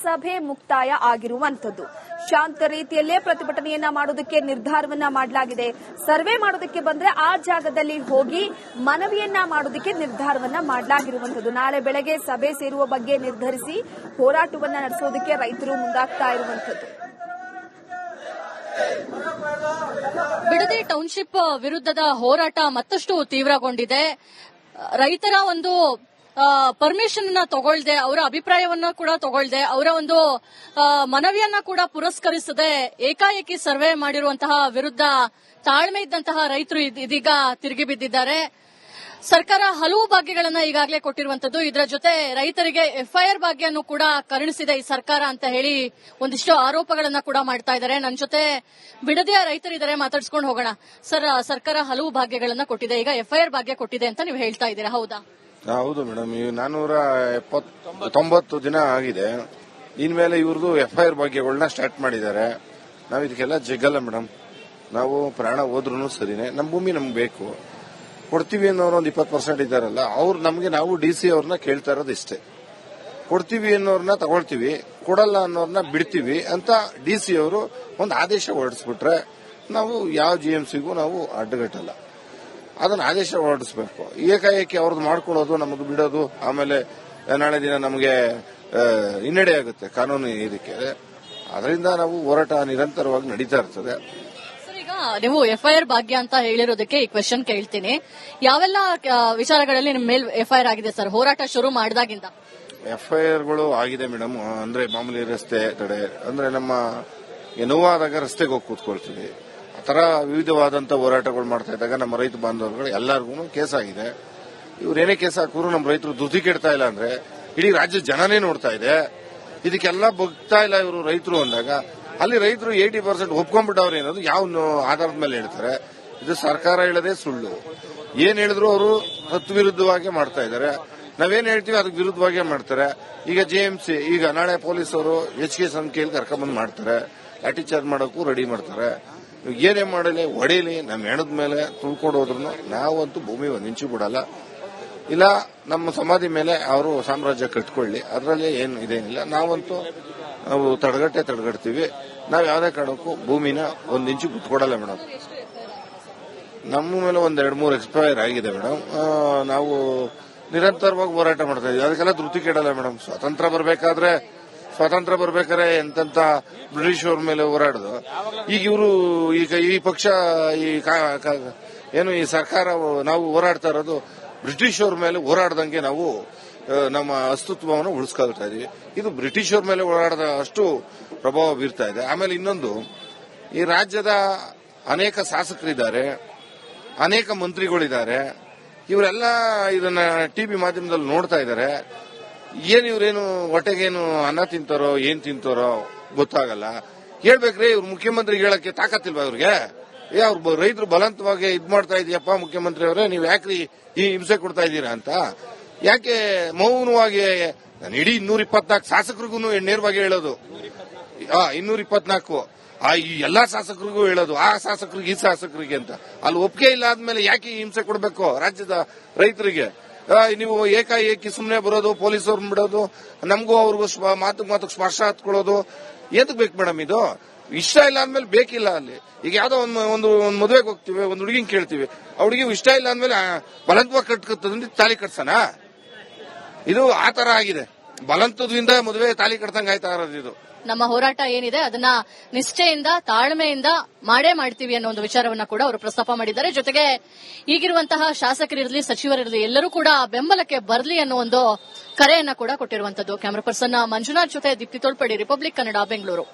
ಸಭೆ ಮುಕ್ತಾಯ ಆಗಿರುವಂತದ್ದು. ಶಾಂತ ರೀತಿಯಲ್ಲೇ ಪ್ರತಿಭಟನೆಯನ್ನ ಮಾಡೋದಕ್ಕೆ ನಿರ್ಧಾರವನ್ನ ಮಾಡಲಾಗಿದೆ. ಸರ್ವೆ ಮಾಡೋದಕ್ಕೆ ಬಂದ್ರೆ ಆ ಜಾಗದಲ್ಲಿ ಹೋಗಿ ಮನವಿಯನ್ನ ಮಾಡೋದಕ್ಕೆ ನಿರ್ಧಾರವನ್ನ ಮಾಡಲಾಗಿರುವಂತದ್ದು. ನಾಳೆ ಬೆಳಗ್ಗೆ ಸಭೆ ಸೇರುವ ಬಗ್ಗೆ ನಿರ್ಧರಿಸಿ ಹೋರಾಟವನ್ನ ನಡೆಸೋದಕ್ಕೆ ರೈತರು ಮುಂದಾಗ್ತಾ ಇರುವಂತದ್ದು. ಬಿಡದಿ ಟೌನ್ಶಿಪ್ ವಿರುದ್ಧದ ಹೋರಾಟ ಮತ್ತಷ್ಟು ತೀವ್ರಗೊಂಡಿದೆ. ರೈತರ ಒಂದು ಪರ್ಮಿಷನ್ ತಗೊಳ್ದೆ, ಅವರ ಅಭಿಪ್ರಾಯವನ್ನ ಕೂಡ ತಗೊಳ್ದೆ, ಅವರ ಒಂದು ಮನವಿಯನ್ನ ಕೂಡ ಪುರಸ್ಕರಿಸದೆ ಏಕಾಏಕಿ ಸರ್ವೆ ಮಾಡಿರುವಂತಹ ವಿರುದ್ಧ ತಾಳ್ಮೆ ಇದ್ದಂತಹ ರೈತರು ಇದೀಗ ತಿರುಗಿ ಬಿದ್ದಿದ್ದಾರೆ. ಸರ್ಕಾರ ಹಲವು ಭಾಗ್ಯಗಳನ್ನ ಈಗಾಗಲೇ ಕೊಟ್ಟಿರುವಂತದ್ದು. ಇದರ ಜೊತೆ ರೈತರಿಗೆ ಎಫ್ಐಆರ್ ಭಾಗ್ಯವನ್ನು ಕೂಡ ಕರುಣಿಸಿದೆ ಈ ಸರ್ಕಾರ ಅಂತ ಹೇಳಿ ಒಂದಿಷ್ಟು ಆರೋಪಗಳನ್ನ ಕೂಡ ಮಾಡ್ತಾ ಇದ್ದಾರೆ. ನನ್ನ ಜೊತೆ ಬಿಡದಿಯ ರೈತರಿದ್ದಾರೆ, ಮಾತಾಡ್ಸ್ಕೊಂಡು ಹೋಗೋಣ. ಸರ್, ಸರ್ಕಾರ ಹಲವು ಭಾಗ್ಯಗಳನ್ನ ಕೊಟ್ಟಿದೆ, ಈಗ ಎಫ್ಐಆರ್ ಭಾಗ್ಯ ಕೊಟ್ಟಿದೆ ಅಂತ ನೀವು ಹೇಳ್ತಾ ಇದ್ದೀರಾ, ಹೌದಾ? ಹೌದು ಮೇಡಮ್, 490 ದಿನ ಆಗಿದೆ. ಇನ್ಮೇಲೆ ಇವ್ರದ್ದು ಎಫ್ಐಆರ್ ಭಾಗ್ಯಗಳನ್ನ ಸ್ಟಾರ್ಟ್ ಮಾಡಿದ್ದಾರೆ. ನಾವು ಇದಕ್ಕೆಲ್ಲ ಜಗ್ಗಲ್ಲ ಮೇಡಮ್. ನಾವು ಪ್ರಾಣ ಹೋದ್ರೂ ಸರಿನೇ, ನಮ್ಮ ಭೂಮಿ ನಮ್ಗೆ ಬೇಕು, ಕೊಡ್ತೀವಿ ಅನ್ನೋರು ಒಂದು 20% ಇದ್ದಾರಲ್ಲ, ಅವ್ರು ನಮಗೆ, ನಾವು DC ಅವ್ರನ್ನ ಕೇಳ್ತಾ ಇರೋದು ಇಷ್ಟೇ. ಕೊಡ್ತೀವಿ ಅನ್ನೋರ್ನ ತಗೊಳ್ತೀವಿ, ಕೊಡಲ್ಲ ಅನ್ನೋರ್ನ ಬಿಡ್ತೀವಿ ಅಂತ DC ಅವರು ಒಂದು ಆದೇಶ ಹೊರಡಿಸ್ಬಿಟ್ರೆ ನಾವು ಯಾವ GMCಗೂ ನಾವು ಅಡ್ಡಗಟ್ಟಲ್ಲ. ಅದನ್ನ ಆದೇಶ ಹೊರಡಿಸಬೇಕು. ಏಕಾಏಕಿ ಅವ್ರದ್ದು ಮಾಡ್ಕೊಳ್ಳೋದು, ನಮಗೆ ಬಿಡೋದು, ಆಮೇಲೆ ನಾಳೆ ದಿನ ನಮಗೆ ಹಿನ್ನಡೆ ಆಗುತ್ತೆ ಕಾನೂನು ಇದಕ್ಕೆ. ಅದರಿಂದ ನಾವು ಹೋರಾಟ ನಿರಂತರವಾಗಿ ನಡೀತಾ ಇರ್ತದೆ. ಈಗ ನೀವು ಎಫ್ಐಆರ್ ಭಾಗ್ಯ ಅಂತ ಹೇಳಿರೋದಕ್ಕೆ ಈ ಕ್ವೆಶ್ಚನ್ ಕೇಳ್ತೀನಿ. ಯಾವೆಲ್ಲ ವಿಚಾರಗಳಲ್ಲಿ ನಿಮ್ಮ ಮೇಲೆ ಎಫ್ಐಆರ್ ಆಗಿದೆ ಸರ್ ಹೋರಾಟ ಶುರು ಮಾಡಿದಾಗಿಂದ? ಎಫ್ಐಆರ್ಗಳು ಆಗಿದೆ ಮೇಡಮ್. ಅಂದ್ರೆ ಮಾಮೂಲಿ ರಸ್ತೆ ತಡೆ, ಅಂದ್ರೆ ನಮ್ಮ ನೋವಾದಾಗ ರಸ್ತೆಗೆ ಹೋಗಿ ಕೂತ್ಕೊಳ್ತೀವಿ, ಆ ತರ ವಿವಿಧವಾದಂತ ಹೋರಾಟಗಳು ಮಾಡ್ತಾ ಇದ್ದಾಗ ನಮ್ಮ ರೈತ ಬಾಂಧವರುಗಳು ಎಲ್ಲರಿಗೂ ಕೇಸ್ ಆಗಿದೆ. ಇವ್ರೇನೇ ಕೇಸ್ ಹಾಕಿದ್ರು ನಮ್ಮ ರೈತರು ದುಡ್ಡು ಕೆಡ್ತಾ ಇಲ್ಲ ಅಂದ್ರೆ ಇಡೀ ರಾಜ್ಯ ಜನನೇ ನೋಡ್ತಾ ಇದೆ. ಇದಕ್ಕೆಲ್ಲ ಬಗ್ತಾ ಇಲ್ಲ ಇವರು ರೈತರು ಅಂದಾಗ ಅಲ್ಲಿ ರೈತರು 80% ಒಪ್ಕೊಂಡ್ಬಿಟ್ಟವ್ರು. ಏನದು ಯಾವ ಆಧಾರದ ಮೇಲೆ ಹೇಳ್ತಾರೆ? ಇದು ಸರ್ಕಾರ ಹೇಳದೆ ಸುಳ್ಳು. ಏನ್ ಹೇಳಿದ್ರು ಅವರು ತತ್ವಿರುದ್ಧವಾಗಿ ಮಾಡ್ತಾ ಇದ್ದಾರೆ. ನಾವೇನ್ ಹೇಳ್ತೀವಿ ಅದಕ್ಕೆ ವಿರುದ್ಧವಾಗಿ ಮಾಡ್ತಾರೆ. ಈಗ JMC ಈಗ ನಾಳೆ ಪೊಲೀಸರು HK ಸಂಖ್ಯೆಯಲ್ಲಿ ಕರ್ಕೊಂಡ್ಬಂದು ಮಾಡ್ತಾರೆ, ಲಾಠಿ ಚಾರ್ಜ್ ಮಾಡೋಕ್ಕೂ ರೆಡಿ ಮಾಡ್ತಾರೆ. ಏನೇ ಮಾಡಲಿ ಹೊಡೀಲಿ, ನಮ್ಮ ಹೆಣದ ಮೇಲೆ ತುಳ್ಕೊಂಡು ಹೋದ್ರು ನಾವಂತೂ ಭೂಮಿ ಒಂದ್ ಇಂಚು ಬಿಡಲ್ಲ. ಇಲ್ಲ ನಮ್ಮ ಸಮಾಧಿ ಮೇಲೆ ಅವರು ಸಾಮ್ರಾಜ್ಯ ಕಟ್ಕೊಳ್ಳಿ, ಅದರಲ್ಲಿ ಏನು ಇದೇನಿಲ್ಲ. ನಾವಂತೂ ನಾವು ತಡೆಗಟ್ತೀವಿ. ನಾವು ಯಾವುದೇ ಕಾರಣಕ್ಕೂ ಭೂಮಿನ ಒಂದ್ ಇಂಚು ಬಿಟ್ಕೊಡಲ್ಲ ಮೇಡಮ್. ನಮ್ಮ ಮೇಲೆ ಒಂದ್ 2-3 ಎಕ್ಸ್ಪೈರ್ ಆಗಿದೆ ಮೇಡಮ್. ನಾವು ನಿರಂತರವಾಗಿ ಹೋರಾಟ ಮಾಡ್ತಾ ಇದೀವಿ. ಅದಕ್ಕೆಲ್ಲ ಧೃತಿ ಕೆಡಲ್ಲ ಮೇಡಮ್. ಸ್ವಾತಂತ್ರ್ಯ ಬರ್ಬೇಕಾದ್ರೆ ಎಂತೆಂತ ಬ್ರಿಟಿಷ್ ಅವ್ರ ಮೇಲೆ ಹೋರಾಡೋದು. ಈಗ ಇವರು ಈ ಪಕ್ಷ ಏನು ಈ ಸರ್ಕಾರ ನಾವು ಹೋರಾಡ್ತಾ ಇರೋದು ಬ್ರಿಟಿಷ್ ಅವ್ರ ಮೇಲೆ ಹೋರಾಡ್ದಂಗೆ ನಾವು ನಮ್ಮ ಅಸ್ತಿತ್ವವನ್ನು ಉಳಿಸ್ಕೊಳ್ತಾ ಇದೀವಿ. ಇದು ಬ್ರಿಟಿಷ್ ಅವ್ರ ಮೇಲೆ ಹೋರಾಡದ ಅಷ್ಟು ಪ್ರಭಾವ ಬೀರ್ತಾ ಇದೆ. ಆಮೇಲೆ ಇನ್ನೊಂದು, ಈ ರಾಜ್ಯದ ಅನೇಕ ಶಾಸಕರಿದ್ದಾರೆ, ಅನೇಕ ಮಂತ್ರಿಗಳಿದ್ದಾರೆ. ಇವರೆಲ್ಲ ಇದನ್ನ TV ಮಾಧ್ಯಮದಲ್ಲಿ ನೋಡ್ತಾ ಇದ್ದಾರೆ. ಇವ್ರೇನು ಹೊಟ್ಟೆಗೇನು ಅನ್ನ ತಿಂತಾರೋ ಏನ್ ತಿಂತಾರೋ ಗೊತ್ತಾಗಲ್ಲ. ಹೇಳ್ಬೇಕ್ರಿ, ಇವ್ರು ಮುಖ್ಯಮಂತ್ರಿಗೆ ಹೇಳಕ್ಕೆ ತಾಕತ್ತಿಲ್ವಾ ಇವ್ರಿಗೆ? ಅವ್ರು ರೈತರು ಬಲವಂತವಾಗಿ ಇದ್ ಮಾಡ್ತಾ ಇದೀಯಪ್ಪ ಮುಖ್ಯಮಂತ್ರಿ ಅವರೇ, ನೀವ್ ಯಾಕ್ರಿ ಈ ಹಿಂಸೆ ಕೊಡ್ತಾ ಇದ್ದೀರಾ ಅಂತ ಯಾಕೆ ಮೌನವಾಗಿ? ನಾನು ಇಡೀ 224 ಶಾಸಕರಿಗೂ ನೇರವಾಗಿ ಹೇಳೋದು, 224 ಈ ಎಲ್ಲಾ ಶಾಸಕರಿಗೂ ಹೇಳೋದು, ಆ ಶಾಸಕರಿಗೆ ಈ ಶಾಸಕರಿಗೆ ಅಂತ. ಅಲ್ಲಿ ಒಪ್ಪಿಗೆ ಇಲ್ಲ ಆದ್ಮೇಲೆ ಯಾಕೆ ಹಿಂಸೆ ಕೊಡಬೇಕು ರಾಜ್ಯದ ರೈತರಿಗೆ? ನೀವು ಏಕಾಏಕಿ ಸುಮ್ಮನೆ ಬರೋದು, ಪೊಲೀಸವ್ರನ್ನ ಬಿಡೋದು, ನಮಗೂ ಅವ್ರಿಗೂ ಮಾತಕ್ಕೆ ಸ್ಪರ್ಶ ಹತ್ಕೊಳ್ಳೋದು ಎದಕ್ ಬೇಕು ಮೇಡಮ್? ಇದು ಇಷ್ಟ ಇಲ್ಲ ಅಂದ್ಮೇಲೆ ಬೇಕಿಲ್ಲ. ಅಲ್ಲಿ ಈಗ ಯಾವ್ದೋ ಒಂದು ಮದುವೆಗೆ ಹೋಗ್ತೀವಿ, ಒಂದು ಹುಡುಗಿನ ಕೇಳ್ತೀವಿ, ಆ ಹುಡುಗಿ ಇಷ್ಟ ಇಲ್ಲ ಅಂದ್ಮೇಲೆ ಬಲಂತವಾಗಿ ಕಟ್ಕತ್ತಂದ್ರೆ ತಾಲಿ ಕಟ್ಸನ? ಇದು ಆ ತರ ಆಗಿದೆ. ಬಲಂತದಿಂದ ಮದುವೆ ತಾಲಿ ಕಟ್ತಂಗ ಆಯ್ತಾ ಇರೋದು. ಇದು ನಮ್ಮ ಹೋರಾಟ ಏನಿದೆ ಅದನ್ನ ನಿಷ್ಠೆಯಿಂದ ತಾಳ್ಮೆಯಿಂದ ಮಾಡೇ ಮಾಡ್ತೀವಿ ಅನ್ನೋ ಒಂದು ವಿಚಾರವನ್ನ ಕೂಡ ಅವರು ಪ್ರಸ್ತಾಪ ಮಾಡಿದ್ದಾರೆ. ಜೊತೆಗೆ ಈಗಿರುವಂತಹ ಶಾಸಕರಿರಲಿ ಸಚಿವರಿರಲಿ ಎಲ್ಲರೂ ಕೂಡ ಬೆಂಬಲಕ್ಕೆ ಬರಲಿ ಅನ್ನೋ ಒಂದು ಕರೆಯನ್ನ ಕೂಡ ಕೊಟ್ಟಿರುವಂತದ್ದು. ಕ್ಯಾಮರಾ ಪರ್ಸನ್ ಮಂಜುನಾಥ್ ಜೊತೆ ದೀಪ್ತಿ ತೋಳ್ಪಡಿ, ರಿಪಬ್ಲಿಕ್ ಕನ್ನಡ, ಬೆಂಗಳೂರು.